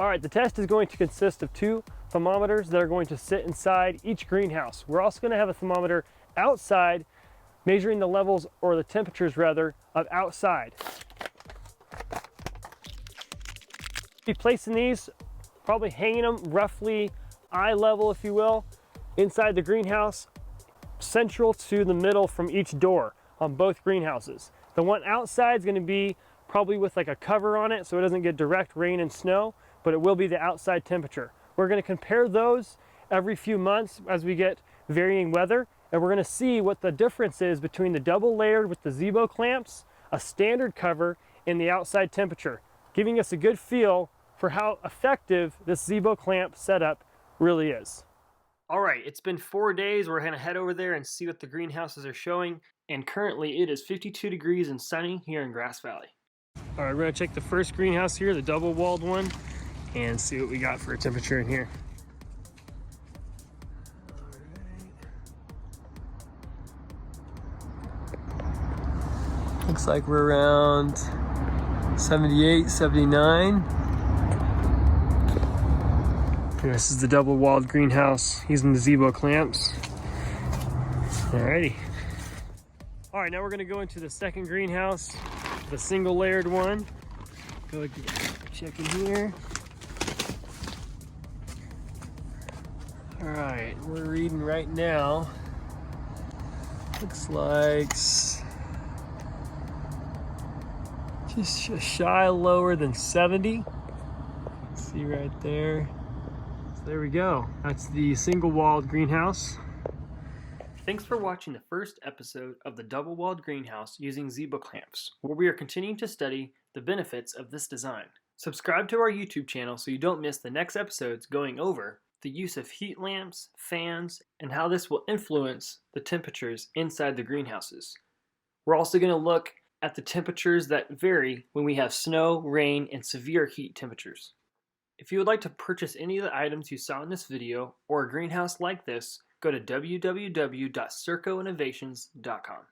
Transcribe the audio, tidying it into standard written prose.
All right, the test is going to consist of 2 thermometers that are going to sit inside each greenhouse. We're also going to have a thermometer outside measuring the levels, or the temperatures rather, of outside. Be placing these, probably hanging them roughly eye level, if you will, inside the greenhouse, central to the middle from each door on both greenhouses. The one outside is going to be probably with like a cover on it so it doesn't get direct rain and snow, but it will be the outside temperature. We're going to compare those every few months as we get varying weather, and we're going to see what the difference is between the double layered with the Zebo clamps, a standard cover, and the outside temperature, giving us a good feel for how effective this Zebo clamp setup really is. All right, it's been 4 days. We're gonna head over there and see what the greenhouses are showing. And currently it is 52 degrees and sunny here in Grass Valley. All right, we're gonna check the first greenhouse here, the double walled one, and see what we got for a temperature in here. All right. Looks like we're around 78, 79. This is the double walled greenhouse using the Zebo clamps. Alrighty. All right, now we're gonna go into the second greenhouse, the single layered one. Go check in here. All right, we're reading right now. Looks like just shy lower than 70. See right there. So there we go. That's the single walled greenhouse. Thanks for watching the first episode of the double walled greenhouse using Zebo clamps, where we are continuing to study the benefits of this design. Subscribe to our YouTube channel so you don't miss the next episodes going over the use of heat lamps, fans, and how this will influence the temperatures inside the greenhouses. We're also going to look at the temperatures that vary when we have snow, rain, and severe heat temperatures. If you would like to purchase any of the items you saw in this video or a greenhouse like this, go to www.circoinnovations.com.